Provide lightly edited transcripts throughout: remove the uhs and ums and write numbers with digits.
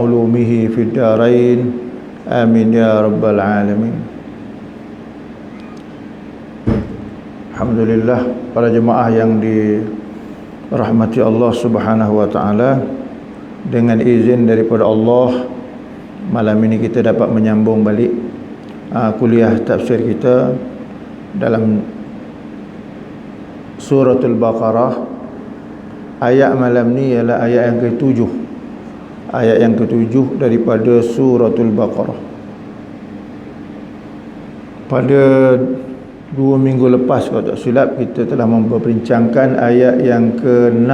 ulumihi fid darain. Amin ya rabbal alamin. Alhamdulillah, para jemaah yang dirahmati Allah Subhanahu wa taala, dengan izin daripada Allah, malam ini kita dapat menyambung balik kuliah tafsir kita dalam suratul Baqarah. Ayat malam ni ialah ayat yang ke-7. Ayat yang ke-7 daripada suratul Baqarah. Pada 2 minggu lepas, kalau tak silap, kita telah memperbincangkan ayat yang ke-6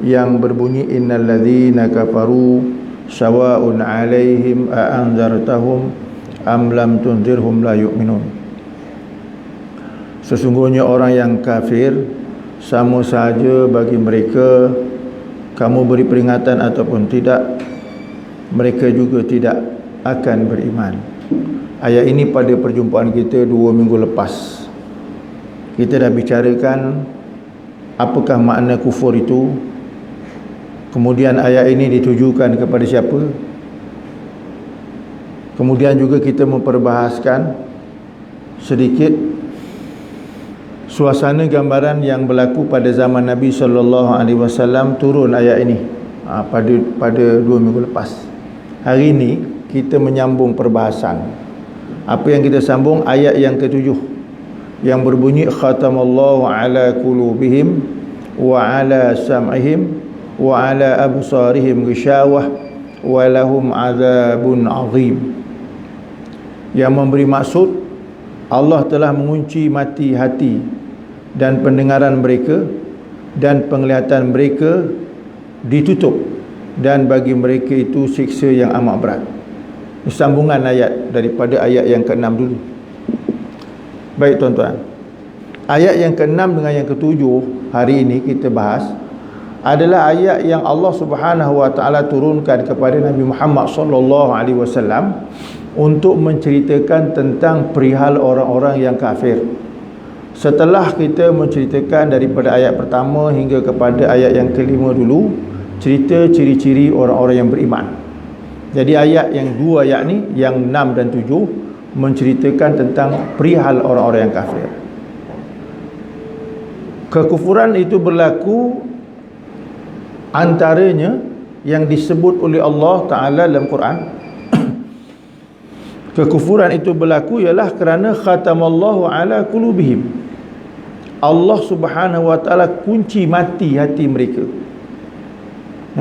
yang berbunyi innal ladzina kafaru sawa'un 'alaihim a anzartahum am lam tunzirhum la yu'minun. Sesungguhnya orang yang kafir sama saja bagi mereka kamu beri peringatan ataupun tidak, mereka juga tidak akan beriman. Ayat ini pada perjumpaan kita 2 minggu lepas kita dah bicarakan apakah makna kufur itu. Kemudian ayat ini ditujukan kepada siapa. Kemudian juga kita memperbahaskan sedikit suasana gambaran yang berlaku pada zaman Nabi SAW turun ayat ini pada 2 minggu lepas. Hari ini kita menyambung perbahasan. Apa yang kita sambung? Ayat yang ke-7 yang berbunyi khatamallahu ala qulubihim wa ala sam'ihim wa ala absarihim ghishawah wa lahum azabun azim. Yang memberi maksud Allah telah mengunci mati hati dan pendengaran mereka, dan penglihatan mereka ditutup, dan bagi mereka itu siksa yang amat berat. Ini sambungan ayat daripada ayat yang ke-6 dulu. Baik tuan-tuan, ayat yang ke-6 dengan yang ke-7 hari ini kita bahas adalah ayat yang Allah Subhanahu wa taala turunkan kepada Nabi Muhammad sallallahu alaihi wasallam untuk menceritakan tentang perihal orang-orang yang kafir. Setelah kita menceritakan daripada ayat pertama hingga kepada ayat yang ke-5 dulu, cerita ciri-ciri orang-orang yang beriman. Jadi ayat yang 2 ayat ni, yang 6 dan 7, menceritakan tentang perihal orang-orang yang kafir. Kekufuran itu berlaku antaranya yang disebut oleh Allah Ta'ala dalam Quran. Kekufuran itu berlaku ialah kerana khatamallahu ala qulubihim. Allah Subhanahu wa taala kunci mati hati mereka.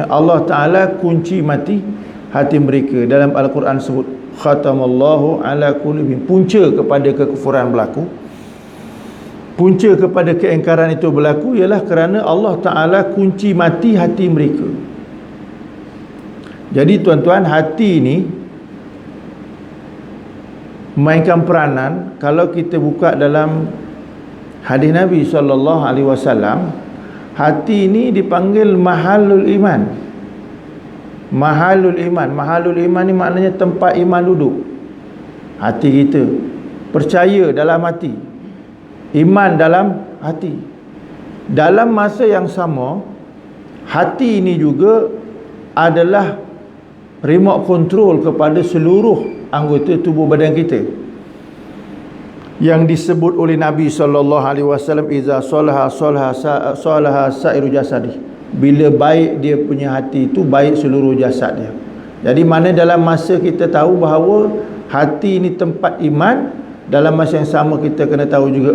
Allah Ta'ala kunci mati hati mereka. Dalam Al-Quran sebut khatamallahu ala qulubihim. Punca kepada kekufuran berlaku, punca kepada keingkaran itu berlaku ialah kerana Allah Ta'ala kunci mati hati mereka. Jadi tuan-tuan, hati ini mainkan peranan. Kalau kita buka dalam hadis Nabi SAW, hati ini dipanggil mahalul iman. Mahalul iman. Mahalul iman ni maknanya tempat iman duduk. Hati kita, percaya dalam hati, iman dalam hati. Dalam masa yang sama, hati ini juga adalah remote control kepada seluruh anggota tubuh badan kita, yang disebut oleh Nabi SAW, iza salaha sa'iru jasadi. Bila baik dia punya hati itu, baik seluruh jasad dia. Jadi mana dalam masa kita tahu bahawa hati ini tempat iman, dalam masa yang sama kita kena tahu juga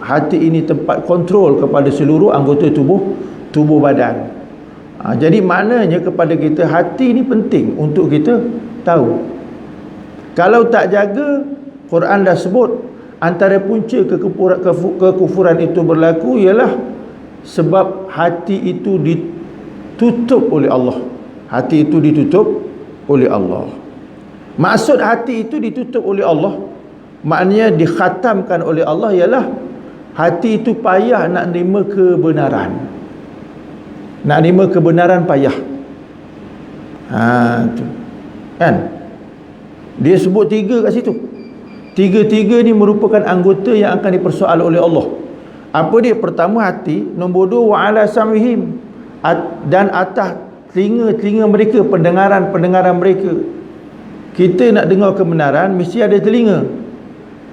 hati ini tempat kontrol kepada seluruh anggota tubuh badan. Jadi maknanya kepada kita hati ini penting untuk kita tahu. Kalau tak jaga, Quran dah sebut antara punca kekufuran itu berlaku ialah sebab hati itu ditutup oleh Allah. Hati itu ditutup oleh Allah. Maksud hati itu ditutup oleh Allah, maknanya dikhatamkan oleh Allah, ialah hati itu payah nak nerima kebenaran. Nak nerima kebenaran payah. Tu. Kan? Dia sebut 3 kat situ. 3 ni merupakan anggota yang akan dipersoal oleh Allah. Apa dia? Pertama hati, nombor 2 wa ala sam'ihim, dan atas telinga mereka, pendengaran mereka. Kita nak dengar kebenaran mesti ada telinga.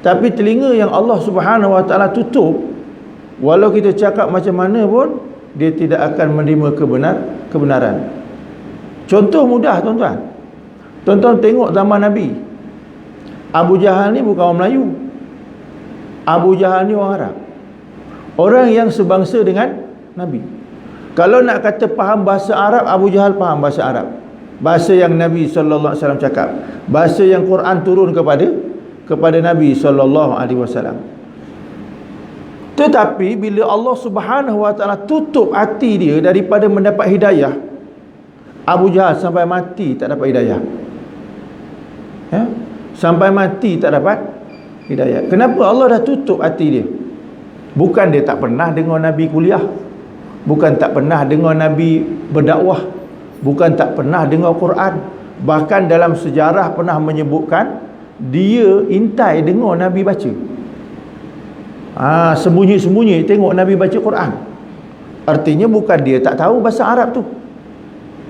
Tapi telinga yang Allah Subhanahu Wa Taala tutup, walau kita cakap macam mana pun, dia tidak akan menerima kebenaran. Contoh mudah tuan-tuan. Tuan-tuan tengok zaman Nabi. Abu Jahal ni bukan orang Melayu. Abu Jahal ni orang Arab. Orang yang sebangsa dengan Nabi. Kalau nak kata faham bahasa Arab, Abu Jahal faham bahasa Arab. Bahasa yang Nabi sallallahu alaihi wasallam cakap. Bahasa yang Quran turun kepada Nabi sallallahu alaihi wasallam. Tetapi bila Allah Subhanahu Wa Taala tutup hati dia daripada mendapat hidayah, Abu Jahal sampai mati tak dapat hidayah. Ya? Sampai mati tak dapat hidayah. Kenapa? Allah dah tutup hati dia. Bukan dia tak pernah dengar Nabi kuliah, bukan tak pernah dengar Nabi berdakwah, bukan tak pernah dengar Quran. Bahkan dalam sejarah pernah menyebutkan dia intai dengar Nabi baca. Sembunyi-sembunyi tengok Nabi baca Quran. Artinya bukan dia tak tahu bahasa Arab tu,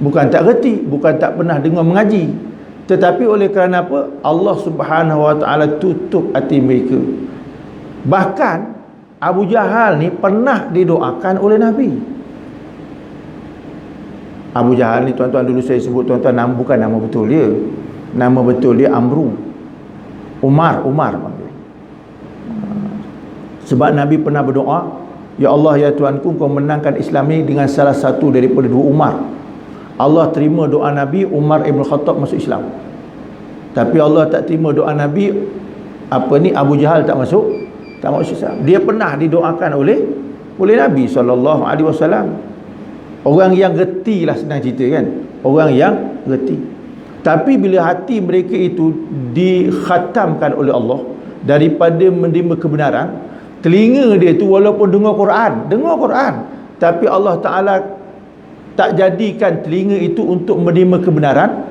bukan tak reti, bukan tak pernah dengar mengaji, tetapi oleh kerana apa? Allah Subhanahu Wa Taala tutup hati mereka. Bahkan Abu Jahal ni pernah didoakan oleh Nabi. Abu Jahal ni tuan-tuan, dulu saya sebut tuan-tuan, bukan nama betul dia. Nama betul dia Amru. Umar panggil. Sebab Nabi pernah berdoa, ya Allah, ya Tuanku, kau menangkan Islam ni dengan salah satu daripada dua Umar. Allah terima doa Nabi, Umar Ibn Khattab masuk Islam. Tapi Allah tak terima doa Nabi, Abu Jahal tak masuk Islam. Dia pernah didoakan oleh Nabi SAW. Orang yang reti lah, senang cerita kan, orang yang reti. Tapi bila hati mereka itu dikhatamkan oleh Allah daripada menerima kebenaran, telinga dia tu walaupun dengar Quran, tapi Allah Ta'ala tak jadikan telinga itu untuk menerima kebenaran.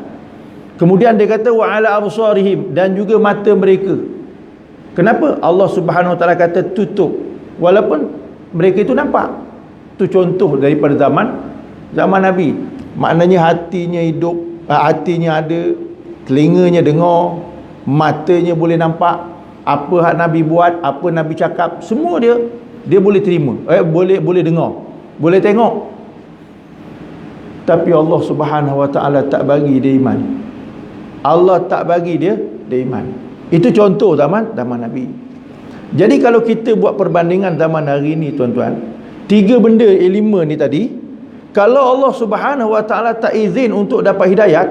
Kemudian dia kata wa ala absarihim, dan juga mata mereka. Kenapa? Allah Subhanahu Wa Taala kata tutup walaupun mereka itu nampak. Tu contoh daripada zaman Nabi. Maknanya hatinya hidup, hatinya ada, telinganya dengar, matanya boleh nampak apa hak Nabi buat, apa Nabi cakap, semua dia boleh terima. Boleh dengar, boleh tengok. Tapi Allah Subhanahu Wa Taala tak bagi dia iman. Allah tak bagi dia iman. Itu contoh zaman Nabi. Jadi kalau kita buat perbandingan zaman hari ni tuan-tuan, tiga benda lima ni tadi, kalau Allah Subhanahu Wa Taala tak izin untuk dapat hidayat,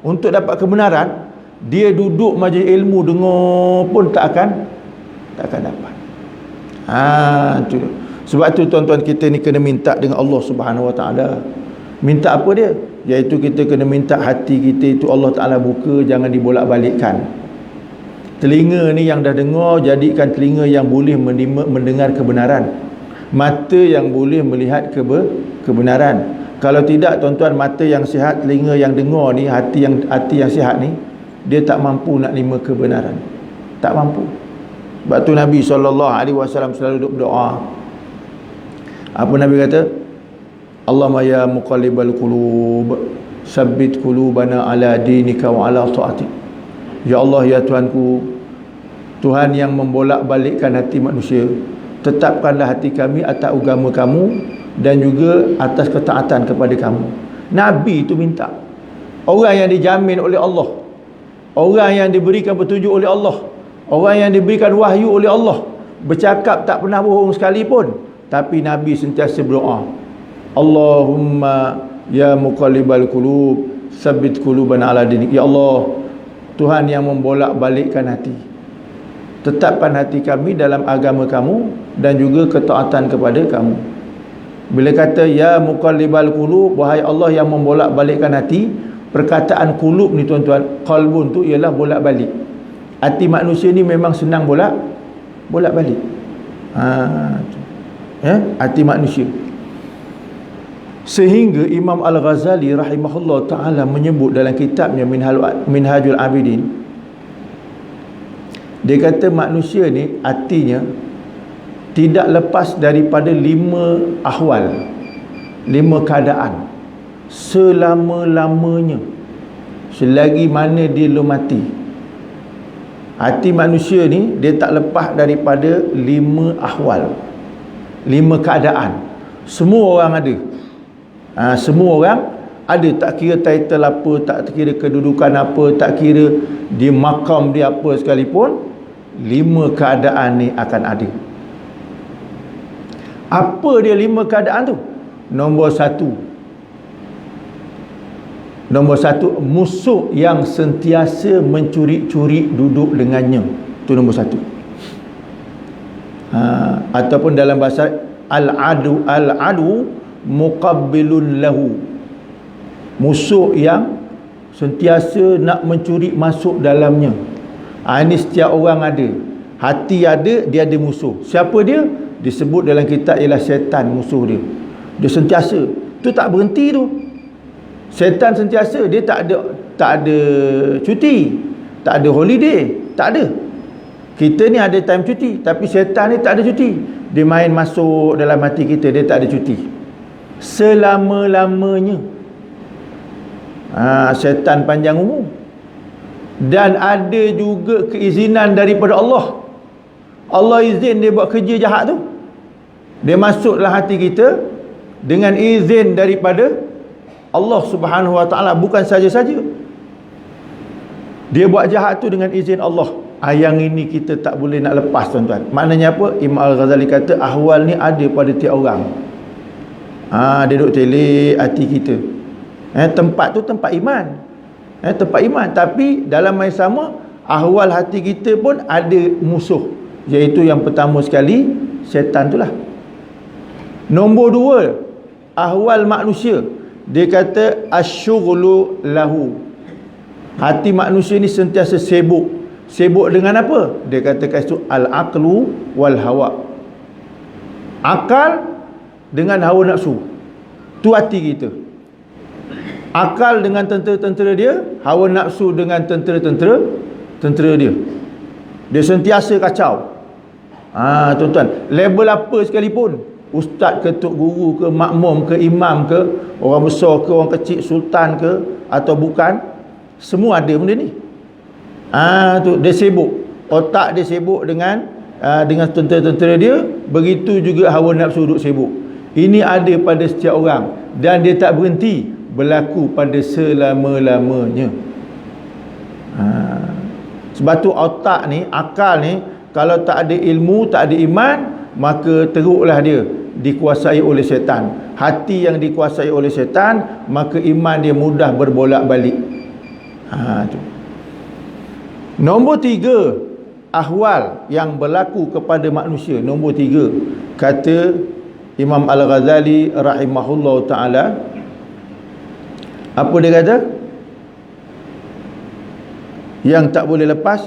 untuk dapat kebenaran, dia duduk majlis ilmu dengar pun tak akan dapat. Itu. Sebab tu tuan-tuan, kita ni kena minta dengan Allah Subhanahu Wa Taala. Minta apa dia? Iaitu kita kena minta hati kita itu Allah Ta'ala buka, jangan dibolak-balikkan. Telinga ni yang dah dengar, jadikan telinga yang boleh mendengar kebenaran, mata yang boleh melihat kebenaran. Kalau tidak tuan-tuan, mata yang sihat, telinga yang dengar ni, hati yang sihat ni, dia tak mampu nak terima kebenaran, tak mampu. Sebab tu Nabi SAW selalu berdoa. Apa Nabi kata? Allahumma ya muqallibal qulub, sabbit qulubana ala dinika wa ala ta'atik. Ya Allah, ya Tuhanku, Tuhan yang membolak-balikkan hati manusia, tetapkanlah hati kami atas agama kamu dan juga atas ketaatan kepada kamu. Nabi itu minta. Orang yang dijamin oleh Allah, orang yang diberikan petunjuk oleh Allah, orang yang diberikan wahyu oleh Allah, bercakap tak pernah bohong sekalipun, tapi Nabi sentiasa berdoa, Allahumma ya muqallibal qulub, sabbit qulubana ala dinik. Ya Allah, Tuhan yang membolak-balikkan hati, tetapkan hati kami dalam agama kamu dan juga ketaatan kepada kamu. Bila kata ya muqallibal qulub, wahai Allah yang membolak-balikkan hati, perkataan qulub ni tuan-tuan, qalbun tu ialah bolak-balik. Hati manusia ni memang senang bolak-balik. Hati manusia. Sehingga Imam Al-Ghazali rahimahullah ta'ala menyebut dalam kitabnya Minhajul Abidin, dia kata manusia ni hatinya tidak lepas daripada 5 ahwal, 5 keadaan. selama-lamanya, selagi mana dia belum mati. Hati manusia ni dia tak lepas daripada 5 ahwal, 5 keadaan. Semua orang ada. Semua orang ada, tak kira title apa, tak kira kedudukan apa, tak kira dia makam dia apa sekalipun, 5 keadaan ni akan ada. Apa dia 5 keadaan tu? Nombor 1, musuh yang sentiasa mencuri-curi duduk dengannya. Itu nombor 1. Ataupun dalam bahasa al-adu muqabbilun lahu, musuh yang sentiasa nak mencuri masuk dalamnya. Ini setiap orang ada. Hati ada, dia ada musuh. Siapa dia? Disebut dalam kitab ialah syaitan, musuh dia. Dia sentiasa. Tu tak berhenti tu. Syaitan sentiasa, dia tak ada cuti, tak ada holiday, tak ada. Kita ni ada time cuti, tapi syaitan ni tak ada cuti. Dia main masuk dalam hati kita, dia tak ada cuti selama-lamanya. Syaitan panjang umur. Dan ada juga keizinan daripada Allah. Allah izin dia buat kerja jahat tu. Dia masuk dalam hati kita dengan izin daripada Allah Subhanahu Wa Taala, bukan saja-saja. Dia buat jahat tu dengan izin Allah. Yang ini kita tak boleh nak lepas, tuan-tuan. Maknanya apa? Imam Al-Ghazali kata ahwal ni ada pada tiap orang. Dia duduk telik hati kita. Tempat tu tempat iman. Tempat iman. Tapi dalam masa sama, ahwal hati kita pun ada musuh. Iaitu yang pertama sekali, syaitan tu lah. Nombor 2, ahwal manusia. Dia kata asyughlu lahu. Hati manusia ni sentiasa sibuk. Sibuk dengan apa? Dia katakan itu al-aqlu wal hawa. Akal dengan hawa nafsu. Tu hati kita. Akal dengan tentera-tentera dia, hawa nafsu dengan tentera dia. Dia sentiasa kacau. Tuan-tuan, level apa sekalipun, ustaz ke, tok guru ke, makmum ke, imam ke, orang besar ke, orang kecil, sultan ke, atau bukan, semua ada benda ni. Tu dia sibuk. Otak dia sibuk dengan tentera-tentera dia. Begitu juga hawa nafsu duduk sibuk. Ini ada pada setiap orang. Dan dia tak berhenti, berlaku pada selama-lamanya. Sebab tu otak ni, akal ni, kalau tak ada ilmu, tak ada iman, maka teruklah dia dikuasai oleh syaitan. Hati yang dikuasai oleh syaitan, maka iman dia mudah berbolak-balik. Tu. Nombor 3, ahwal yang berlaku kepada manusia. Nombor 3, kata Imam Al-Ghazali rahimahullah ta'ala, apa dia kata? Yang tak boleh lepas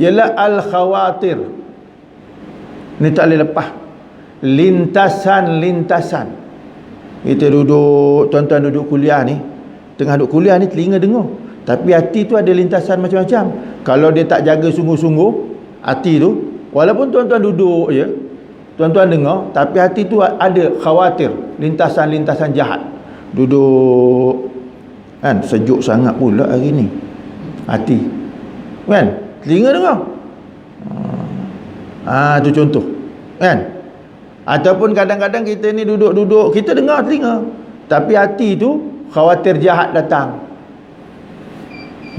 ialah al-khawatir. Ni tak boleh lepas. Lintasan-lintasan. Kita duduk, tuan-tuan duduk kuliah ni, tengah duduk kuliah ni telinga dengar, tapi hati tu ada lintasan macam-macam. Kalau dia tak jaga sungguh-sungguh hati tu, walaupun tuan-tuan duduk je, tuan-tuan dengar, tapi hati tu ada khawatir, lintasan-lintasan jahat. Duduk kan, sejuk sangat pula hari ni hati, kan, telinga dengar. Tu contoh, kan. Ataupun kadang-kadang kita ni duduk-duduk, kita dengar telinga, tapi hati tu khawatir jahat datang.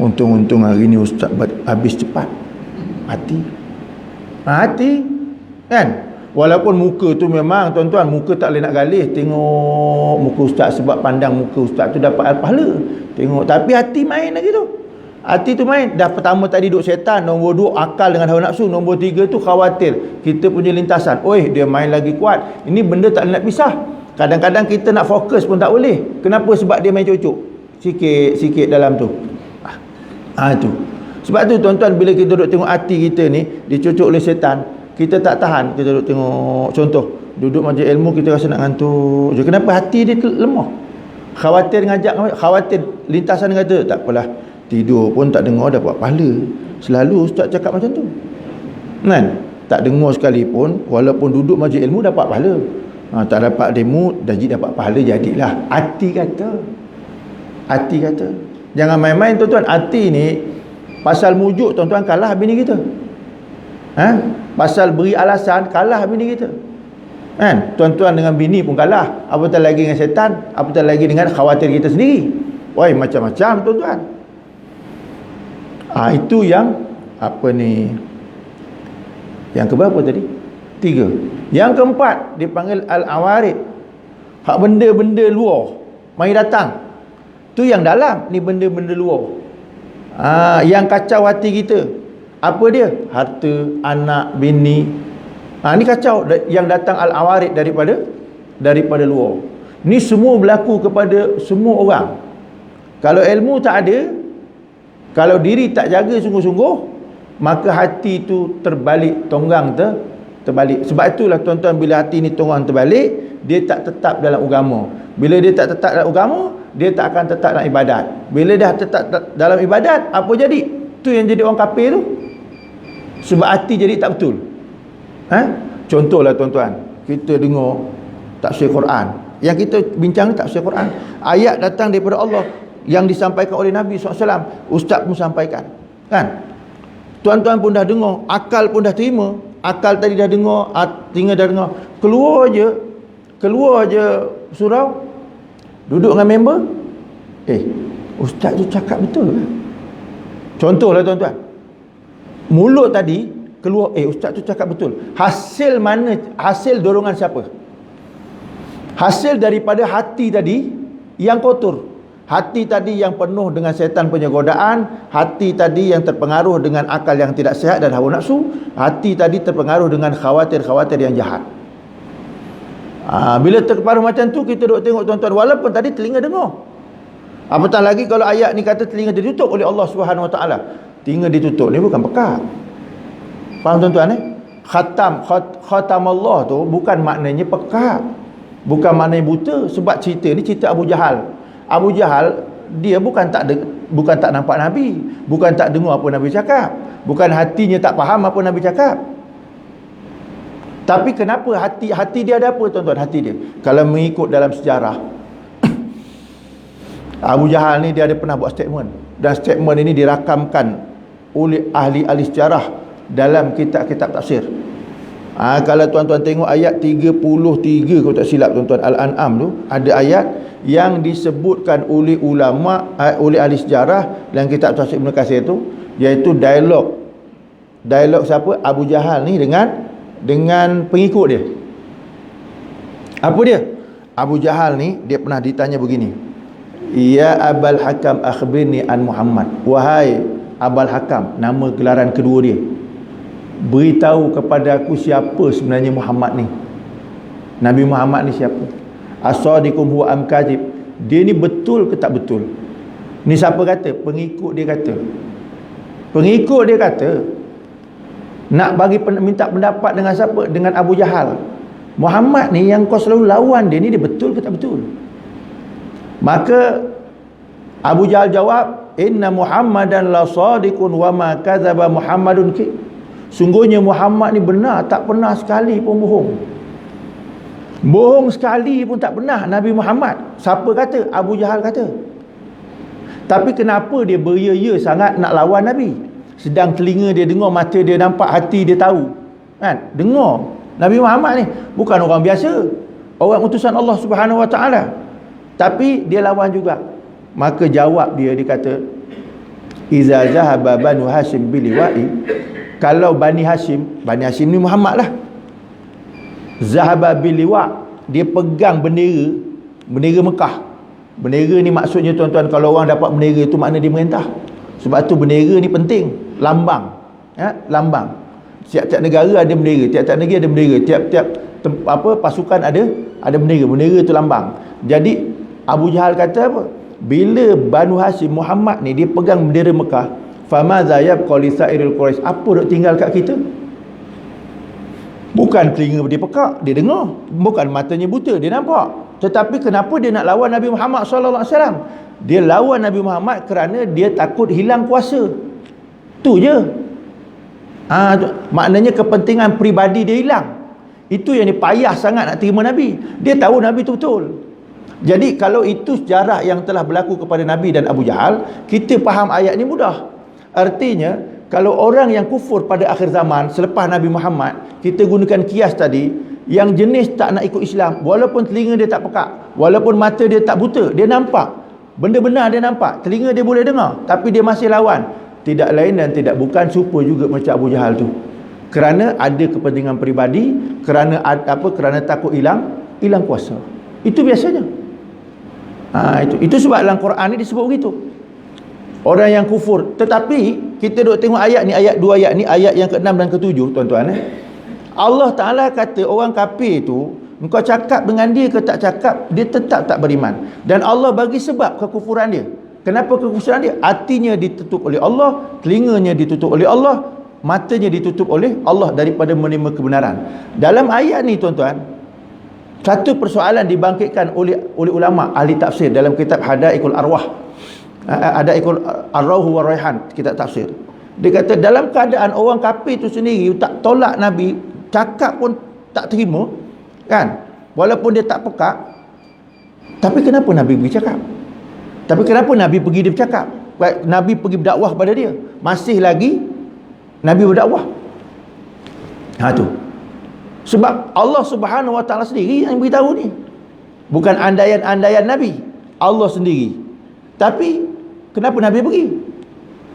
Untung-untung hari ni ustaz habis cepat. Hati, kan. Walaupun muka tu memang, tuan-tuan, muka tak boleh nak galih. Tengok muka ustaz, sebab pandang muka ustaz tu dapat pahala. Tengok, tapi hati main lagi tu. Hati tu main. Dah pertama tadi duk syaitan, nombor 2 akal dengan hawa nafsu, nombor 3 tu khawatir. Kita punya lintasan, oi dia main lagi kuat. Ini benda tak nak pisah. Kadang-kadang kita nak fokus pun tak boleh. Kenapa? Sebab dia main cocok sikit-sikit dalam tu. Tu. Sebab tu tuan-tuan, bila kita duduk tengok hati kita ni dicocok oleh syaitan, kita tak tahan. Kita duduk tengok, contoh duduk majlis ilmu, kita rasa nak ngantuk je. Kenapa? Hati dia lemah. Khawatir ngajak, khawatir lintasan kata tak apalah, tidur pun tak dengar dapat pahala. Selalu ustaz cakap macam tu, kan? Tak dengar sekalipun, walaupun duduk majlis ilmu dapat pahala. Tak dapat demo, dapat pahala, jadilah. Hati kata. Jangan main-main tuan-tuan. Hati ni pasal mujuk tuan-tuan kalah bini kita. Pasal beri alasan kalah bini kita. Tuan-tuan dengan bini pun kalah, apatah lagi dengan setan, apatah lagi dengan khawatir kita sendiri. Woi, macam-macam tuan-tuan. Itu yang yang keberapa tadi? 3. Yang keempat dipanggil al-awarid. Hak benda-benda luar mari datang. Tu yang dalam, ni benda-benda luar. Yang kacau hati kita. Apa dia? Harta, anak, bini. Ni kacau yang datang al-awarid daripada luar. Ni semua berlaku kepada semua orang. Kalau ilmu tak ada, kalau diri tak jaga sungguh-sungguh, maka hati tu terbalik, tonggang terbalik. Sebab itulah tuan-tuan, bila hati ni tonggang terbalik, dia tak tetap dalam agama. Bila dia tak tetap dalam agama, dia tak akan tetap dalam ibadat. Bila dah tetap dalam ibadat, apa jadi? Tu yang jadi orang kafir tu. Sebab hati jadi tak betul. Contohlah tuan-tuan, kita dengar tafsir Quran. Yang kita bincang ni tafsir Quran. Ayat datang daripada Allah yang disampaikan oleh Nabi SAW. Ustaz pun sampaikan. Tuan-tuan pun dah dengar, akal pun dah terima. Akal tadi dah dengar, telinga dah dengar. Keluar je surau, duduk dengan member. Ustaz tu cakap betul ke? Contohlah tuan-tuan, mulut tadi keluar, ustaz tu cakap betul. Hasil mana? Hasil dorongan siapa? Hasil daripada hati tadi yang kotor. Hati tadi yang penuh dengan setan punya godaan, hati tadi yang terpengaruh dengan akal yang tidak sihat dan hawa nafsu, hati tadi terpengaruh dengan khawatir-khawatir yang jahat. Bila terpengaruh macam tu, kita duk tengok tuan-tuan, walaupun tadi telinga dengar. Apatah lagi kalau ayat ni kata telinga ditutup oleh Allah Subhanahu Wa Taala. Telinga ditutup ni bukan pekat. Faham tuan-tuan? Khatam Allah tu bukan maknanya pekat, bukan maknanya buta. Sebab cerita ni cerita Abu Jahal. Abu Jahal dia bukan tak nampak Nabi, bukan tak dengar apa Nabi cakap, bukan hatinya tak faham apa Nabi cakap. Tapi kenapa hati dia ada apa tuan-tuan? Hati dia, kalau mengikut dalam sejarah, Abu Jahal ni dia ada pernah buat statement, dan statement ini dirakamkan oleh ahli-ahli sejarah dalam kitab-kitab tafsir. Kalau tuan-tuan tengok ayat 33 kalau tak silap tuan-tuan, Al-An'am tu ada ayat yang disebutkan oleh ulama, oleh ahli sejarah dalam kitab tafsir Ibn Katsir tu, iaitu dialog siapa? Abu Jahal ni dengan pengikut dia. Apa dia? Abu Jahal ni dia pernah ditanya begini, ya Abul Hakam akhbirni an Muhammad. Wahai Abul Hakam, nama gelaran kedua dia, beritahu kepada aku siapa sebenarnya Muhammad ni. Nabi Muhammad ni siapa? As-sadiqum huwa am kadhib. Dia ni betul ke tak betul? Ni siapa kata? Pengikut dia kata. Pengikut dia kata nak bagi minta pendapat dengan siapa? Dengan Abu Jahal. Muhammad ni yang kau selalu lawan dia ni, dia betul ke tak betul? Maka Abu Jahal jawab, inna Muhammadan la sadiqun wa ma kadzaba Muhammadun ki. Sungguhnya Muhammad ni benar, tak pernah sekali pun bohong. Bohong sekali pun tak pernah Nabi Muhammad. Siapa kata? Abu Jahal kata. Tapi kenapa dia beria-ia sangat nak lawan Nabi? Sedang telinga dia dengar, mata dia nampak, hati dia tahu. Dengar. Nabi Muhammad ni bukan orang biasa, orang utusan Allah Subhanahu Wa Taala. Tapi dia lawan juga. Maka jawab dia kata, iza zahaba banu Hashim biliwa'i. Kalau Bani Hashim ni Muhammad lah, zahaba biliwa, dia pegang bendera Mekah. Bendera ni maksudnya tuan-tuan, kalau orang dapat bendera itu makna dia merintah. Sebab tu bendera ni penting, lambang. Lambang. Tiap-tiap negara ada bendera, tiap-tiap negeri ada bendera, tiap-tiap pasukan ada bendera. Bendera tu lambang. Jadi Abu Jahal kata apa? Bila Banu Hashim Muhammad ni dia pegang bendera Mekah, famadza yabqa li sa'iril Quraisy, apa dok tinggal kat kita? Bukan telinga dia pekak, dia dengar. Bukan matanya buta, dia nampak. Tetapi kenapa dia nak lawan Nabi Muhammad SAW? Dia lawan Nabi Muhammad kerana dia takut hilang kuasa. Tu je. Maknanya kepentingan peribadi dia hilang. Itu yang dia payah sangat nak terima Nabi. Dia tahu Nabi itu betul. Jadi kalau itu sejarah yang telah berlaku kepada Nabi dan Abu Jahal, kita faham ayat ni mudah. Artinya, kalau orang yang kufur pada akhir zaman selepas Nabi Muhammad, kita gunakan kias tadi, yang jenis tak nak ikut Islam, walaupun telinga dia tak pekak, walaupun mata dia tak buta, dia nampak benda benar, dia nampak, telinga dia boleh dengar, tapi dia masih lawan. Tidak lain dan tidak bukan serupa juga macam Abu Jahal tu. Kerana ada kepentingan peribadi, kerana kerana takut hilang kuasa. Itu biasanya. Itu sebab dalam Quran ni disebut begitu. Orang yang kufur. Tetapi kita duk tengok ayat ni, ayat 2 ayat ni, ayat yang ke-6 dan ke-7, tuan-tuan. Allah Ta'ala kata orang kafir tu, engkau cakap dengan dia ke tak cakap, dia tetap tak beriman. Dan Allah bagi sebab kekufuran dia. Kenapa kekufuran dia? Hatinya ditutup oleh Allah, telinganya ditutup oleh Allah, matanya ditutup oleh Allah daripada menerima kebenaran. Dalam ayat ni, tuan-tuan, satu persoalan dibangkitkan oleh ulama ahli tafsir dalam kitab Hadaikul Arwah, Hadaikul Ar-Rawh wa Raihan, kitab tafsir. Dia kata dalam keadaan orang kafir itu sendiri tak tolak Nabi, cakap pun tak terima, kan? Walaupun dia tak pekak, tapi kenapa Nabi pergi cakap? Tapi kenapa Nabi pergi dia bercakap? Nabi pergi berdakwah pada dia. Masih lagi Nabi berdakwah. Tu. Sebab Allah Subhanahu Wa Taala sendiri yang beritahu ni. Bukan andaian-andaian Nabi. Allah sendiri. Tapi kenapa Nabi pergi?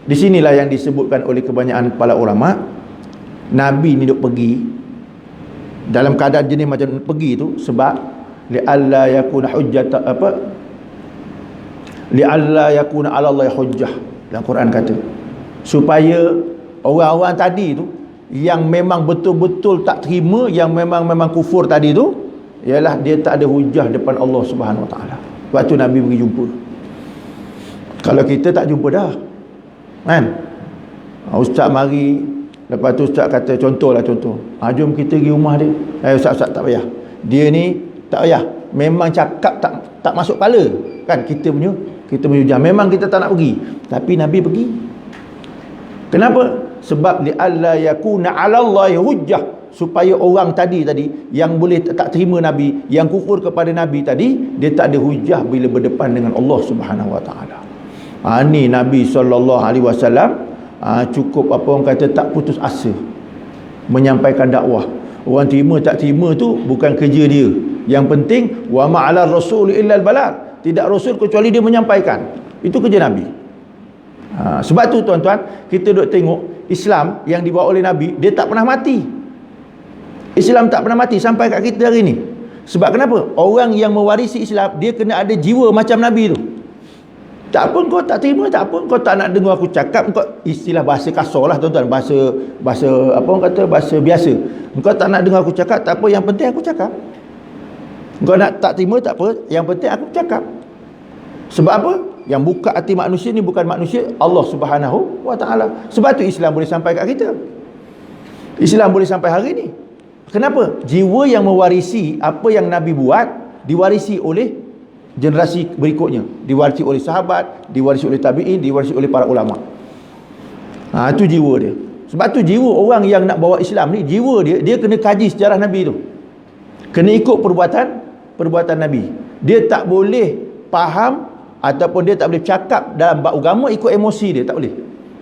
Di sinilah yang disebutkan oleh kebanyakan kepala ulama, Nabi ni duk pergi dalam keadaan jenis macam pergi tu sebab li'alla yakuna hujjata li'alla yakuna 'ala Allah hujjah. Dalam Quran kata supaya orang-orang tadi tu yang memang betul-betul tak terima, yang memang kufur tadi tu, ialah dia tak ada hujah depan Allah Subhanahu Wa Taala. Waktu Nabi pergi jumpa. Kalau kita tak jumpa dah, kan? Ustaz mari, lepas tu ustaz kata contoh, jom kita pergi rumah dia. Ustaz tak payah. Dia ni tak payah. Memang cakap tak masuk kepala, kan? Kita punya hujah. Memang kita tak nak pergi, tapi Nabi pergi. Kenapa? Sebab li'alla yakuna 'ala Allah hujjah, supaya orang tadi yang boleh tak terima Nabi, yang kufur kepada Nabi tadi, dia tak ada hujah bila berdepan dengan Allah Subhanahu Wa Taala. Ni Nabi SAW cukup orang kata tak putus asa menyampaikan dakwah. Orang terima tak terima tu bukan kerja dia. Yang penting wa ma'ala rasul illa al-balagh. Tidak rasul kecuali dia menyampaikan. Itu kerja Nabi. Sebab tu tuan-tuan, kita duk tengok Islam yang dibawa oleh Nabi, dia tak pernah mati. Islam tak pernah mati sampai kat kita hari ni. Sebab kenapa? Orang yang mewarisi Islam, dia kena ada jiwa macam Nabi tu. Tak pun kau tak terima, tak pun kau tak nak dengar aku cakap, kau istilah bahasa kasar lah tuan-tuan, bahasa apa orang kata, bahasa biasa. Kau tak nak dengar aku cakap, tak apa, yang penting aku cakap. Kau nak tak terima, tak apa, yang penting aku cakap. Sebab apa? Yang buka hati manusia ni bukan manusia, Allah Subhanahu Wa Taala. Sebab tu Islam boleh sampai kat kita. Islam boleh sampai hari ni. Kenapa? Jiwa yang mewarisi apa yang Nabi buat diwarisi oleh generasi berikutnya, diwarisi oleh sahabat, diwarisi oleh tabi'in, diwarisi oleh para ulama. Itu jiwa dia. Sebab tu jiwa orang yang nak bawa Islam ni, jiwa dia kena kaji sejarah Nabi tu. Kena ikut perbuatan Nabi. Dia tak boleh faham ataupun dia tak boleh cakap dalam bab agama ikut emosi dia, tak boleh.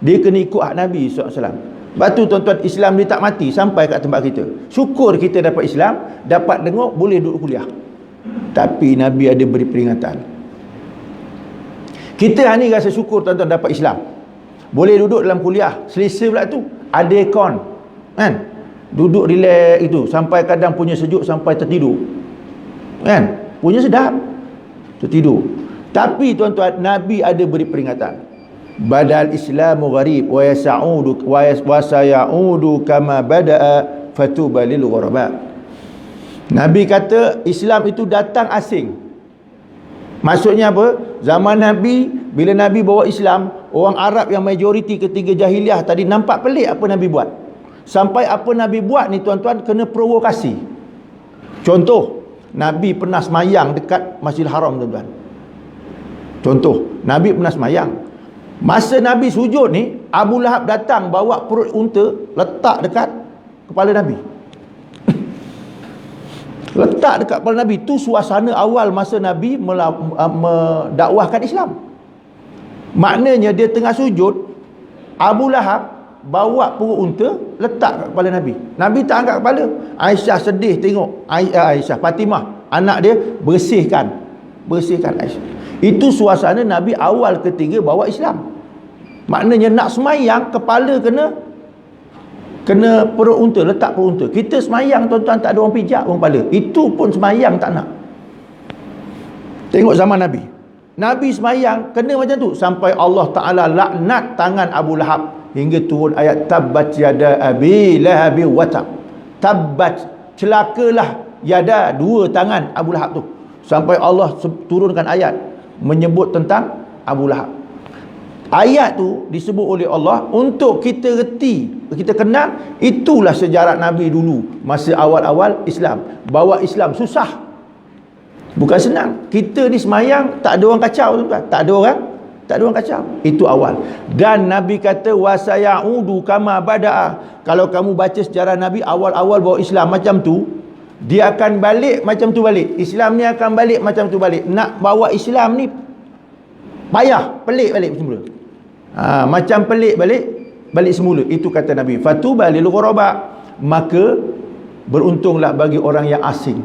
Dia kena ikut hak Nabi SAW. Sebab tu tuan-tuan, Islam dia tak mati sampai kat tempat kita. Syukur kita dapat Islam, dapat dengar, boleh duduk kuliah. Tapi Nabi ada beri peringatan. Kita hari ni rasa syukur tuan-tuan dapat Islam, boleh duduk dalam kuliah, selesa pula tu, ada aircon, kan? Duduk relax itu, sampai kadang punya sejuk sampai tertidur, kan? Punya sedap, tertidur. Tapi tuan-tuan, Nabi ada beri peringatan. Badal Islamu gharib wa yas'udu wa sayaudu kama bada'a fatuba lil ghuraba. Nabi kata Islam itu datang asing. Maksudnya apa? Zaman Nabi, bila Nabi bawa Islam, orang Arab yang majoriti ketiga jahiliah tadi nampak pelik apa Nabi buat. Sampai apa Nabi buat ni tuan-tuan kena provokasi. Contoh, Nabi pernah semayang dekat Masjidil Haram tuan-tuan. Contoh, Nabi pernah semayang. Masa Nabi sujud ni, Abu Lahab datang bawa perut unta letak dekat kepala Nabi. Letak dekat kepala Nabi. Tu suasana awal masa Nabi mendakwahkan Islam. Maknanya dia tengah sujud, Abu Lahab bawa perut unta letak kat kepala Nabi. Nabi tak angkat kepala. Aisyah sedih tengok. Aisyah, Fatimah, anak dia bersihkan Aisyah. Itu suasana Nabi awal ketiga bawa Islam. Maknanya nak semayang, kepala kena perut unta, letak perut unta. Kita semayang tuan-tuan tak ada orang pijak pun kepala. Itu pun semayang tak nak. Tengok zaman Nabi. Nabi semayang kena macam tu sampai Allah Ta'ala laknat tangan Abu Lahab hingga turun ayat tabbat yada abi lahabi wa tab. Tabbat, celakalah yada, dua tangan Abu Lahab tu. Sampai Allah turunkan ayat menyebut tentang Abu Lahab. Ayat tu disebut oleh Allah untuk kita reti, kita kenal. Itulah sejarah Nabi dulu masa awal-awal Islam. Bawa Islam susah, bukan senang. Kita ni semayang tak ada orang kacau, tuan-tuan. Tak ada orang kacau. Itu awal. Dan Nabi kata wasayaudu kama bada'a. Kalau kamu baca sejarah Nabi awal-awal bawa Islam macam tu, dia akan balik macam tu balik. Islam ni akan balik macam tu balik. Nak bawa Islam ni payah, pelik balik semula. Macam pelik balik semula. Itu kata Nabi, fatuba lil ghuraba, maka beruntunglah bagi orang yang asing.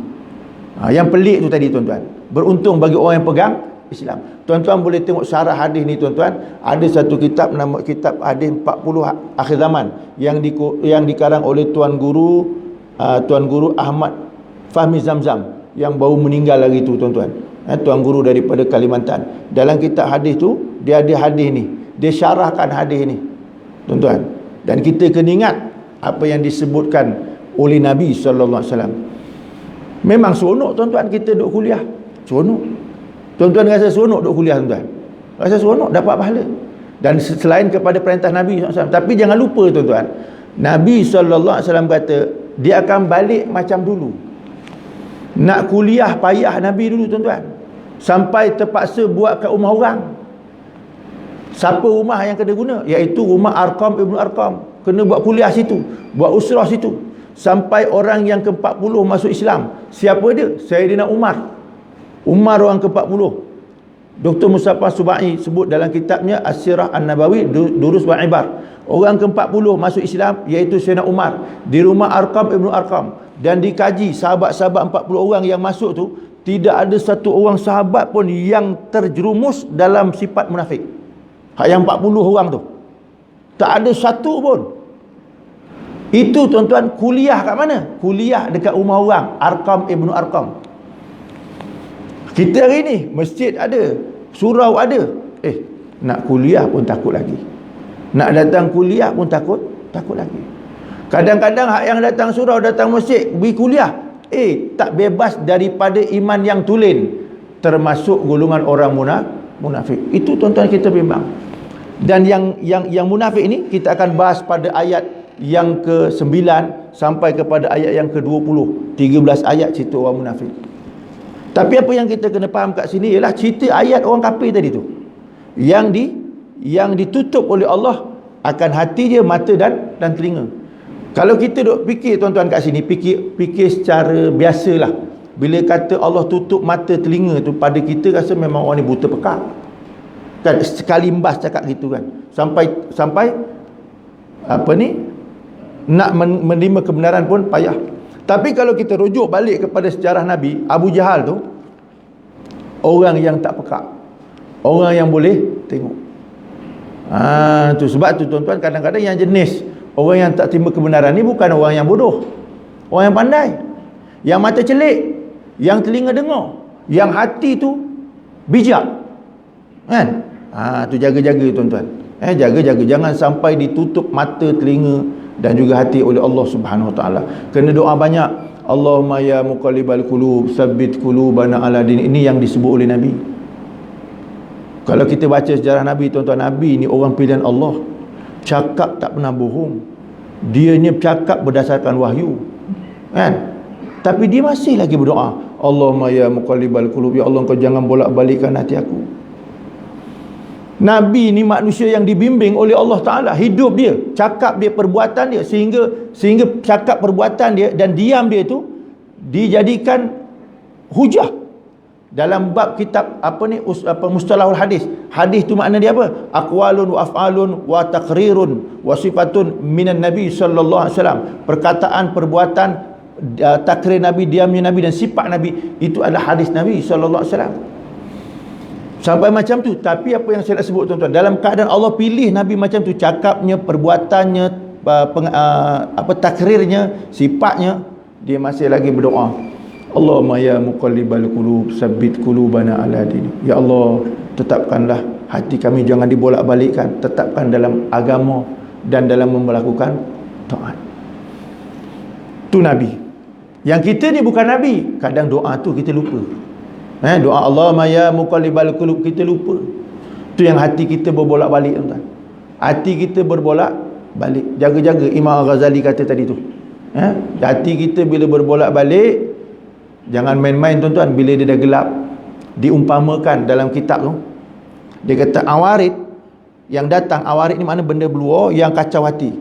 Yang pelik tu tadi tuan-tuan, beruntung bagi orang yang pegang Islam. Tuan-tuan boleh tengok syarah hadis ni tuan-tuan. Ada satu kitab, nama kitab hadis 40 akhir zaman, yang dikarang oleh Tuan Guru Ahmad Fahmi Zamzam, yang baru meninggal lagi tu tuan-tuan. Tuan Guru daripada Kalimantan. Dalam kitab hadis tu dia ada hadis ni, dia syarahkan hadis ni tuan-tuan. Dan kita kena ingat apa yang disebutkan oleh Nabi sallallahu alaihi wasallam. Memang seronok tuan-tuan kita duduk kuliah. Seronok. Tuan-tuan rasa seronok duduk kuliah tuan-tuan. Rasa seronok, dapat pahala. Dan selain kepada perintah Nabi SAW. Tapi jangan lupa tuan-tuan, Nabi SAW kata dia akan balik macam dulu. Nak kuliah payah Nabi dulu tuan-tuan, sampai terpaksa buat kat rumah orang. Siapa rumah yang kena guna? Iaitu rumah Arqam Ibnu Arqam. Kena buat kuliah situ, buat usrah situ. Sampai orang yang ke-40 masuk Islam. Siapa dia? Sayyidina Umar. Umar orang ke-40. Dr. Mustafa Subai sebut dalam kitabnya As-Sirah An-Nabawi Durus wa Ibar. Orang ke-40 masuk Islam iaitu Sayyidina Umar di rumah Arqam Ibnu Arqam. Dan dikaji sahabat-sahabat 40 orang yang masuk tu, tidak ada satu orang sahabat pun yang terjerumus dalam sifat munafik. Hak yang 40 orang tu, tak ada satu pun. Itu tuan-tuan kuliah kat mana? Kuliah dekat rumah orang Arqam Ibnu Arqam. Kita hari ni masjid ada, surau ada, nak kuliah pun takut lagi. Nak datang kuliah pun takut lagi. Kadang-kadang hak yang datang surau, datang masjid, pergi kuliah, tak bebas daripada iman yang tulen, termasuk golongan orang munafik. Itu tuan-tuan kita bimbang. Dan yang munafik ini kita akan bahas pada ayat yang ke-9 sampai kepada ayat yang ke-20. 13 ayat cerita orang munafik. Tapi apa yang kita kena faham kat sini ialah cerita ayat orang kafir tadi tu, yang ditutup oleh Allah akan hati dia, mata dan telinga. Kalau kita duk fikir tuan-tuan kat sini, fikir secara biasalah. Bila kata Allah tutup mata telinga tu, pada kita rasa memang orang ni buta pekak. Kan sekali mbas cakap gitu kan. Sampai apa ni, nak menerima kebenaran pun payah. Tapi kalau kita rujuk balik kepada sejarah Nabi, Abu Jahal tu orang yang tak pekak, orang yang boleh tengok. Tu sebab tu tuan-tuan, kadang-kadang yang jenis orang yang tak terima kebenaran ni bukan orang yang bodoh, orang yang pandai, yang mata celik, yang telinga dengar, yang hati tu bijak, kan? Tu jaga-jaga tuan-tuan. Jaga-jaga, jangan sampai ditutup mata, telinga dan juga hati oleh Allah Subhanahu Wa Taala. Kena doa banyak. Allahumma ya muqallibal qulub, tsabbit qulubana ala din. Ini yang disebut oleh Nabi. Kalau kita baca sejarah Nabi tuan-tuan, Nabi ni orang pilihan Allah. Cakap tak pernah bohong. Dia ni cakap berdasarkan wahyu, kan? Tapi dia masih lagi berdoa, Allahumma ya muqallibal qulub, ya Allah kau jangan bolak-balikkan hati aku. Nabi ni manusia yang dibimbing oleh Allah Ta'ala. Hidup dia, cakap dia, perbuatan dia, sehingga cakap, perbuatan dia dan diam dia tu dijadikan hujah dalam bab kitab mustalahul hadis. Hadis tu makna dia apa? Aqwalun wa af'alun wa taqrirun wa sifatun minan nabi sallallahu alaihi wasallam. Perkataan, perbuatan, takrir nabi, diamnya nabi dan sifat nabi, itu adalah hadis nabi sallallahu alaihi wasallam. Sampai macam tu. Tapi apa yang saya nak sebut tuan-tuan, dalam keadaan Allah pilih nabi macam tu, cakapnya, perbuatannya, takrirnya, sifatnya, dia masih lagi berdoa, Allahumma ya muqallibal qulub sabbit qulubana ala dini. Ya Allah, tetapkanlah hati kami jangan dibolak-balikkan, tetapkan dalam agama dan dalam melakukan taat. Tu nabi. Yang kita ni bukan nabi, kadang doa tu kita lupa. Doa Allahumma ya muqallibal qulub kita lupa. Tu yang hati kita berbolak-balik, tuan-tuan. Hati kita berbolak-balik. Jaga-jaga, Imam Al-Ghazali kata tadi tu. Hati kita bila berbolak-balik, jangan main-main, tuan-tuan. Bila dia dah gelap, diumpamakan dalam kitab tu, dia kata awarid yang datang. Awarid ni makna benda keluar yang kacau hati.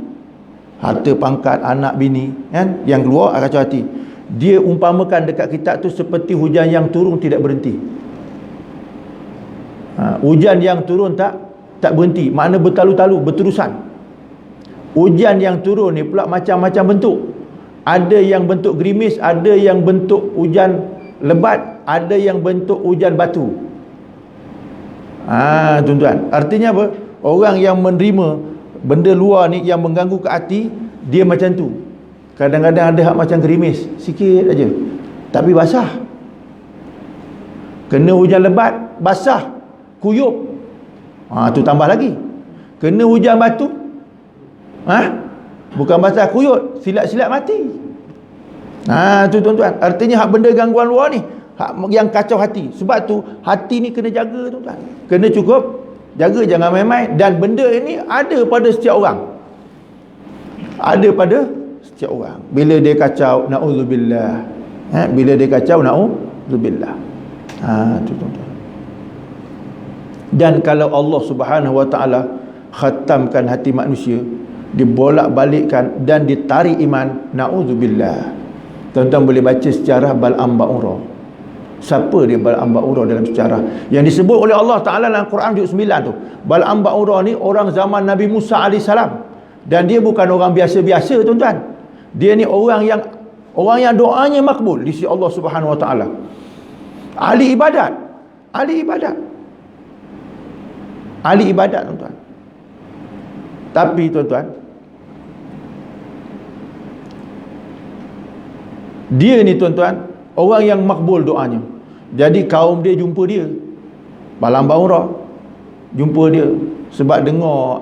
Harta, pangkat, anak, bini, kan? Yang keluar kacau hati. Dia umpamakan dekat kitab tu seperti hujan yang turun tidak berhenti. Hujan yang turun tak berhenti, makna bertalu-talu, berterusan. Hujan yang turun ni pula macam-macam bentuk. Ada yang bentuk gerimis, ada yang bentuk hujan lebat, ada yang bentuk hujan batu. Tuan-tuan, artinya apa? Orang yang menerima benda luar ni yang mengganggu ke hati, dia macam tu. Kadang-kadang ada hak macam gerimis sikit aja, tapi basah. Kena hujan lebat, basah, kuyup. Tu tambah lagi. Kena hujan batu, bukan basah, kuyup, silat-silat mati. Tu tuan-tuan, artinya hak benda gangguan luar ni, hak yang kacau hati. Sebab tu hati ni kena jaga, tuan-tuan. Kena cukup jaga, jangan main-main. Dan benda ini ada pada setiap orang. Ada pada setiap orang. Bila dia kacau, na'udzubillah. Bila dia kacau, na'udzubillah. Tu tuan-tuan. Dan kalau Allah Subhanahu wa taala khatamkan hati manusia, dibolak-balikkan dan ditarik iman, na'udzubillah. Tuan-tuan boleh baca sejarah Bal'am Ba'urah. Siapa dia Bal'am Ba'urah dalam sejarah? Yang disebut oleh Allah Ta'ala dalam Quran juz 9 tu. Bal'am Ba'urah ni orang zaman Nabi Musa AS. Dan dia bukan orang biasa-biasa, tuan-tuan. Dia ni orang yang doanya makbul di sisi Allah Subhanahu wa taala. Ahli ibadat. Ahli ibadat, tuan-tuan. Tapi tuan-tuan, dia ni tuan-tuan orang yang makbul doanya. Jadi kaum dia jumpa dia, Bal'am Ba'urah jumpa dia sebab dengar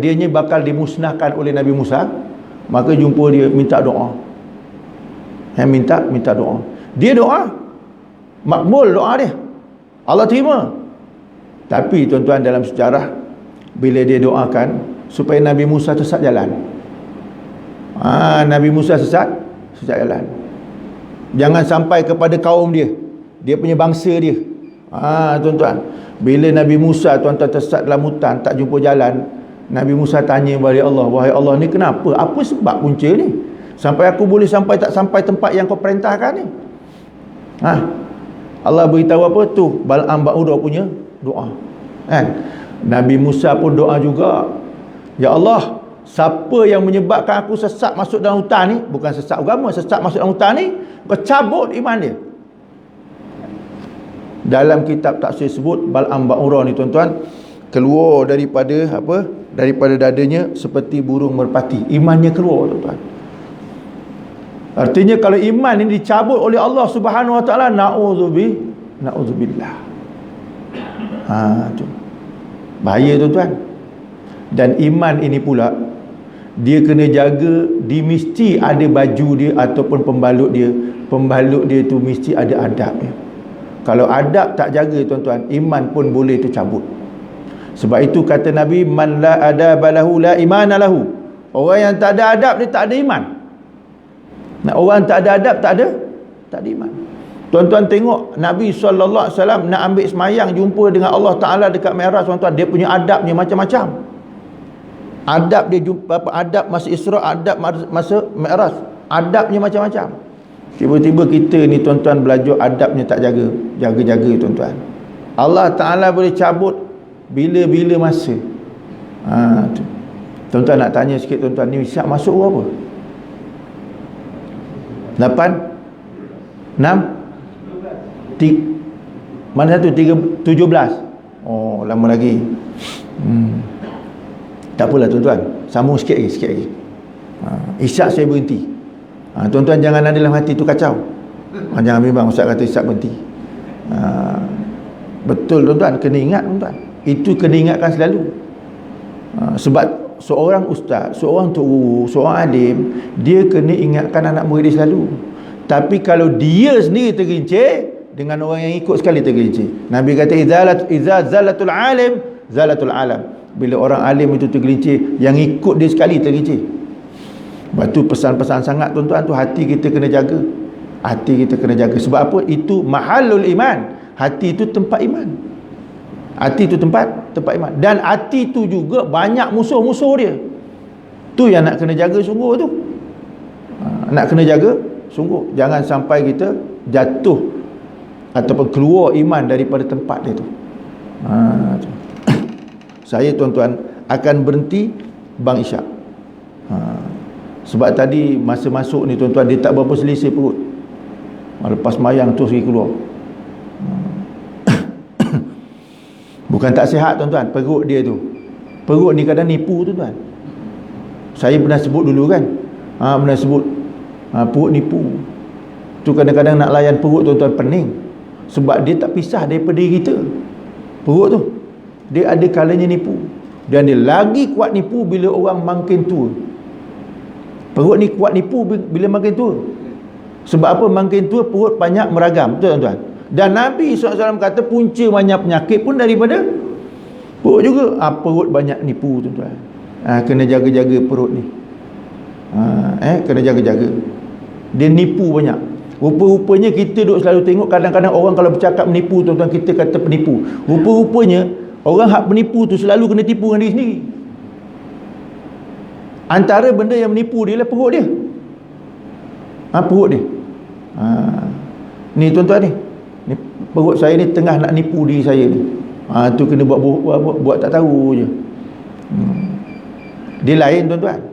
dia bakal dimusnahkan oleh Nabi Musa. Maka jumpa dia, minta doa. Minta doa. Dia doa, makbul doa dia, Allah terima. Tapi tuan-tuan, dalam sejarah, bila dia doakan supaya Nabi Musa sesat jalan, Nabi Musa sesat jalan, jangan sampai kepada kaum dia punya bangsa dia. Tuan-tuan, bila Nabi Musa, tuan-tuan, tersesat dalam hutan, tak jumpa jalan, Nabi Musa tanya kepada Allah, wahai Allah, ni kenapa? Apa sebab punca ni? Sampai aku boleh tak sampai tempat yang kau perintahkan ni? Allah beritahu apa tu? Bal'am Ba'urah punya doa. Nabi Musa pun doa juga, ya Allah, siapa yang menyebabkan aku sesat masuk dalam hutan ni, bukan sesat agama, sesat masuk dalam hutan ni, kau cabut iman dia. Dalam kitab tafsir sebut Bal'am Ba'urah ni, tuan-tuan, keluar daripada dadanya seperti burung merpati. Imannya keluar, tuan-tuan. Artinya kalau iman ini dicabut oleh Allah Subhanahu wa taala, na'udzubillah. Tu bahaya, tuan-tuan. Dan iman ini pula dia kena jaga, dia mesti ada baju dia ataupun pembalut dia tu mesti ada adabnya. Kalau adab tak jaga, tuan-tuan, iman pun boleh tercabut. Sebab itu kata Nabi, man la adaba lahu la imana lahu. Orang yang tak ada adab, dia tak ada iman. Orang tak ada adab, tak ada iman. Tuan-tuan tengok Nabi SAW nak ambil semayang, jumpa dengan Allah Ta'ala dekat Mi'raj, tuan-tuan, dia punya adabnya macam-macam. Adab dia jumpa adab masa Isra', adab masa Mi'raj. adabnya macam-macam. Tiba-tiba kita ni tuan-tuan belajar adabnya tak jaga tuan-tuan. Allah Ta'ala boleh cabut bila-bila masa. Tu. Tuan-tuan nak tanya sikit tuan-tuan, ni Isyak masuk berapa? 8 6 mana satu 17. Oh, lama lagi. Tak apalah tuan-tuan, sambung sikit lagi. Isyak saya berhenti. Tuan-tuan jangan ada dalam hati tu kacau. Jangan bimbang ustaz kata Isyak berhenti. Betul tuan-tuan, kena ingat tuan-tuan. Itu kena ingatkan selalu. Sebab seorang ustaz, seorang tok guru, seorang alim, dia kena ingatkan anak murid dia selalu. Tapi kalau dia sendiri tergelincir, dengan orang yang ikut sekali tergelincir. Nabi kata idza zalatul alim zalatul alam. Bila orang alim itu tergelincir, yang ikut dia sekali tergelincir. Sebab tu pesan-pesan sangat tuan-tuan tu, hati kita kena jaga. Hati kita kena jaga. Sebab apa? Itu mahallul iman. Hati itu tempat iman. Hati itu tempat iman. Dan hati itu juga banyak musuh-musuh dia. Tu yang nak kena jaga sungguh tu. Nak kena jaga sungguh. Jangan sampai kita jatuh ataupun keluar iman daripada tempat dia tu. Saya tuan-tuan akan berhenti bang Isyak. Sebab tadi masa masuk ni tuan-tuan, dia tak berapa selesa perut. Lepas mayang terus pergi keluar. Bukan tak sihat tuan-tuan, perut dia tu. Perut ni kadang nipu tuan-tuan. Saya pernah sebut dulu kan. Pernah sebut perut nipu. Tu kadang-kadang nak layan perut tuan-tuan pening. Sebab dia tak pisah daripada diri kita. Perut tu dia ada kalanya nipu. Dan dia lagi kuat nipu bila orang makin tua. Perut ni kuat nipu bila makin tua. Sebab apa? Makin tua perut banyak meragam. Betul tuan-tuan? Dan Nabi SAW kata punca banyak penyakit pun daripada perut juga. Perut banyak nipu tuan-tuan. Kena jaga-jaga perut ni. Kena jaga-jaga. Dia nipu banyak. Rupa-rupanya kita duk selalu tengok kadang-kadang orang kalau bercakap menipu tuan-tuan, kita kata penipu. Rupa-rupanya orang hak penipu tu selalu kena tipu dengan diri sendiri. Antara benda yang menipu dia lah perut dia. Perut dia. Ni tuan-tuan ni. Ni perut saya ni tengah nak nipu diri saya ni. Tu kena buat tak tahu je. Dia lain tuan-tuan.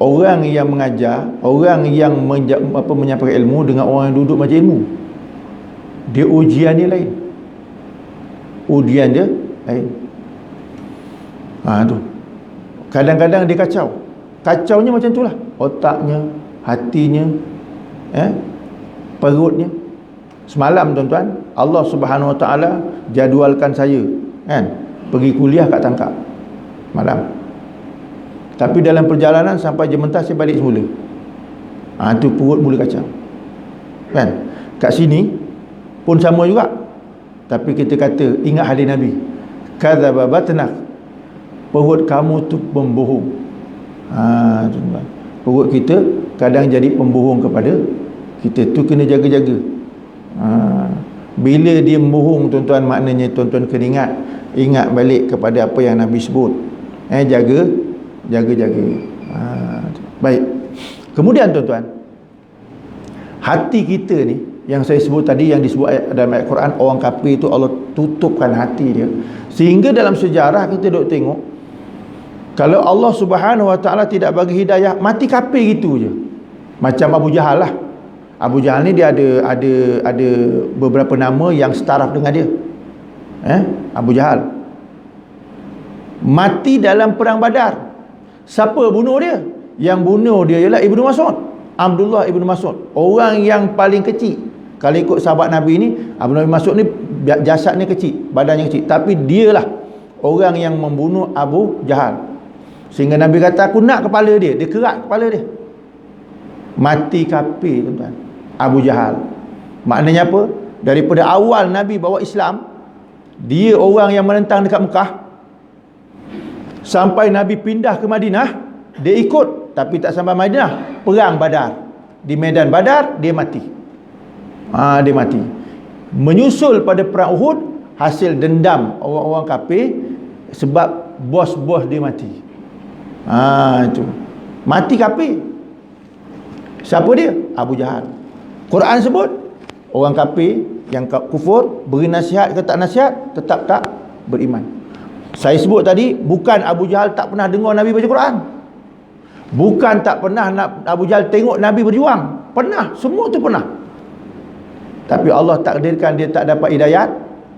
Orang yang mengajar, orang yang menyampaikan ilmu dengan orang yang duduk macam ilmu, dia ujian dia lain. Ujian dia lain. Tu. Kadang-kadang dia kacau. Kacaunya macam itulah. Otaknya, hatinya, perutnya. Semalam tuan-tuan, Allah Subhanahu Wa Taala jadualkan saya pergi kuliah kat Tangkap malam. Tapi dalam perjalanan sampai Jementas saya balik semula. Tu perut mula kacau. Kat sini pun sama juga. Tapi kita kata ingat hadis Nabi. Kadzaba batnak. Perut kamu tu pembohong. Tuan-tuan. Perut kita kadang jadi pembohong kepada kita. Tu kena jaga-jaga. Bila dia membohong tuan-tuan, maknanya tuan-tuan kena ingat balik kepada apa yang Nabi sebut. Jaga-jaga. Baik. Kemudian tuan-tuan, hati kita ni yang saya sebut tadi, yang disebut dalam ayat Quran, orang kafir itu Allah tutupkan hati dia. Sehingga dalam sejarah kita duk tengok, kalau Allah Subhanahu Wa Taala tidak bagi hidayah, mati kafir gitu je. Macam Abu Jahal lah. Abu Jahal ni dia ada beberapa nama yang setaraf dengan dia. Abu Jahal mati dalam perang Badar. Siapa bunuh dia? Yang bunuh dia ialah Ibnu Mas'ud, Abdullah Ibnu Mas'ud. Orang yang paling kecil. Kalau ikut sahabat Nabi ni, Abdullah Ibnu Mas'ud ni jasadnya kecil, badannya kecil, tapi dialah orang yang membunuh Abu Jahal. Sehingga Nabi kata, aku nak kepala dia. Dia kerat kepala dia. Mati kafir tuan-tuan, Abu Jahal. Maknanya apa? Daripada awal Nabi bawa Islam, dia orang yang menentang dekat Mekah. Sampai Nabi pindah ke Madinah, dia ikut. Tapi tak sampai Madinah, perang Badar. Di medan Badar, dia mati. Dia mati. Menyusul pada perang Uhud, hasil dendam orang-orang kafir, sebab bos-bos dia mati. Itu mati kafir. Siapa dia? Abu Jahal. Quran sebut orang kafir yang kufur beri nasihat ke tak nasihat tetap tak beriman. Saya sebut tadi, bukan Abu Jahal tak pernah dengar Nabi baca Quran, bukan tak pernah Abu Jahal tengok Nabi berjuang. Pernah, semua tu pernah. Tapi Allah takdirkan dia tak dapat hidayat,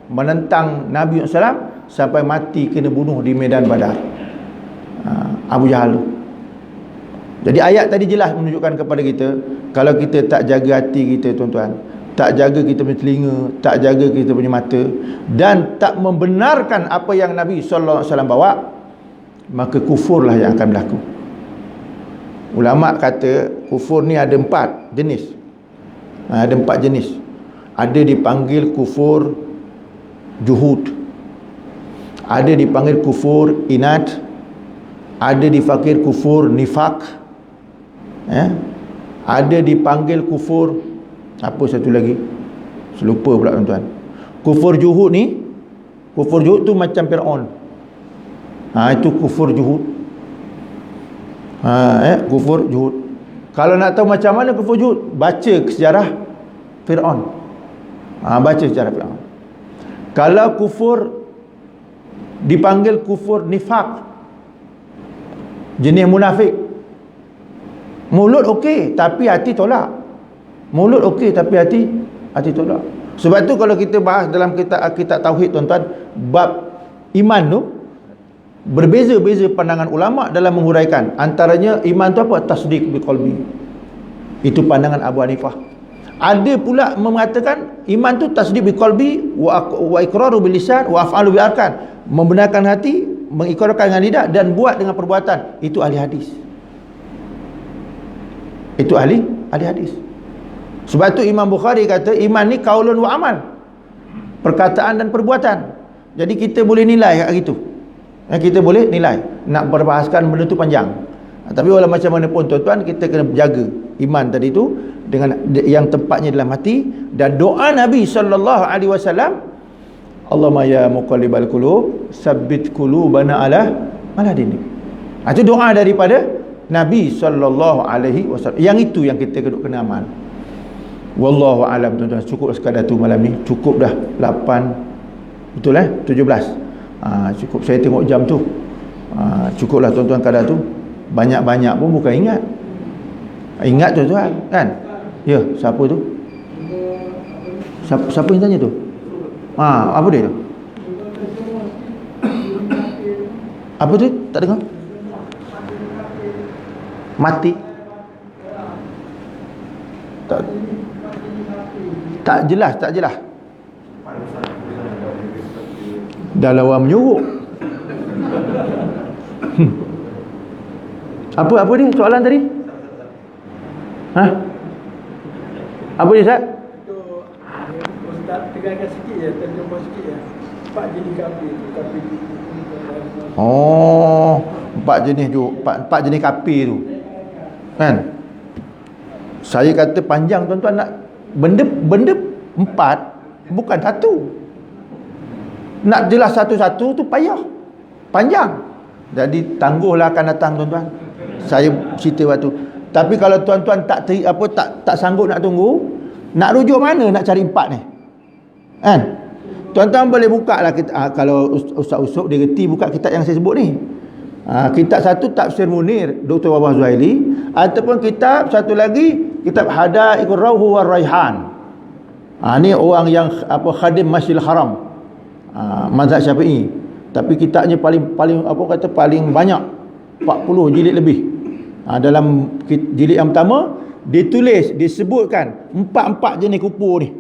menentang Nabi SAW sampai mati kena bunuh di medan Badar. Abu Jahal tu. Jadi ayat tadi jelas menunjukkan kepada kita, kalau kita tak jaga hati kita tuan-tuan, tak jaga kita punya telinga, tak jaga kita punya mata, dan tak membenarkan apa yang Nabi SAW bawa, maka kufurlah yang akan berlaku. Ulama kata kufur ni ada 4 jenis. Ada 4 jenis. Ada dipanggil kufur juhud, ada dipanggil kufur inad, ada dipanggil kufur nifak, ada dipanggil kufur apa satu lagi, lupa pula tuan-tuan. Kufur juhud ni, kufur juhud tu macam Fir'aun. Itu kufur juhud. Kufur juhud. Kalau nak tahu macam mana kufur juhud, baca sejarah Fir'aun. Baca sejarah Fir'aun. Kalau kufur dipanggil kufur nifak, jenis munafik. Mulut okey tapi hati tolak. Mulut okey tapi hati tolak. Sebab tu kalau kita bahas dalam kitab tauhid tuan-tuan, bab iman tu berbeza-beza pandangan ulama dalam menghuraikan. Antaranya iman tu apa? Tasdiq biqalbi. Itu pandangan Abu Hanifah. Ada pula mengatakan iman tu tasdiq biqalbi wa iqraru bil lisan wa af'alu bil arkan. Membenarkan hati, mengikrarkan dengan lidah dan buat dengan perbuatan. Itu ahli hadis. Itu ahli hadis. Sebab tu Imam Bukhari kata iman ni qaulun wa amal, perkataan dan perbuatan. Jadi kita boleh nilai kat gitu. Kita boleh nilai. Nak berbahaskan benda tu panjang. Tapi walau macam mana pun tuan-tuan, kita kena jaga iman tadi tu dengan yang tempatnya dalam hati. Dan doa Nabi SAW, Allahumma ya muqallibal qulub sabbit qulubana ala dinik. Itu doa daripada Nabi SAW. Yang itu yang kita kena amal. Wallahu alam tuan-tuan. Cukup sekadar tu malam ni. Cukup dah 8, betul 17. Cukup, saya tengok jam tu. Cukuplah tuan-tuan kadar tu. Banyak-banyak pun bukan ingat. Ingat tuan-tuan kan? Ya, siapa tu? Siapa yang tanya tu? Apa dia tu? Apa tu? Tak dengar? Mati. Tak jelas. Dah lawa menyuruh. Apa dia soalan tadi? Apa dia Ustaz? Ustaz tegaskan sikit je, terjemah sikit je. 4 jenis kafir tu, kafir tu. 4 jenis tu, 4 jenis kafir tu. Kan? Saya kata panjang tuan-tuan, nak benda 4 bukan 1. Nak jelas satu-satu tu payah, panjang. Jadi tangguhlah akan datang tuan-tuan. Saya cerita waktu. Tapi kalau tuan-tuan tak sanggup nak tunggu, nak rujuk mana nak cari 4 ni? Kan? Tuan-tuan boleh buka lah kalau Ustaz Usop dia reti buka kitab yang saya sebut ni. Kitab satu Tafsir Munir Dr. Wabah Zuhaili, ataupun kitab satu lagi kitab Hadaiqur Rauh war Raihan. Ni orang yang khadim Masjidil Haram, mazhab Syafi'i. Tapi kitabnya paling banyak, 40 jilid lebih. Dalam jilid yang pertama disebutkan 4 jenis kupu ni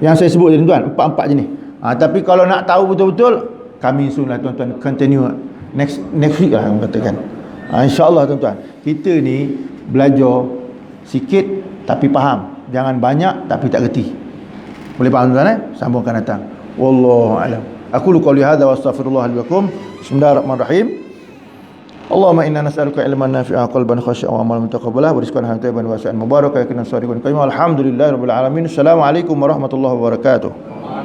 yang saya sebut tuan-tuan, 4 jenis. Tapi kalau nak tahu betul-betul, kami sunlah tuan-tuan, continue next week lah orang katakan. InsyaAllah tuan-tuan, kita ni belajar sikit tapi faham, jangan banyak tapi tak reti. Boleh faham tuan-tuan? Sambungkan datang. Wallahu a'lam. Aku lu qouli hadza wa astaghfirullah li wa lakum. Bismillahirrahmanirrahim. Allahumma inna nas'aluka ilman nafi'an, qalban khashi'an, wa amalan mutaqabbalan, wa rizqan hani'an, wa sa'an mubarakan, yaqinan shadiqan, alhamdulillahirabbil alamin. Assalamualaikum warahmatullahi wabarakatuh.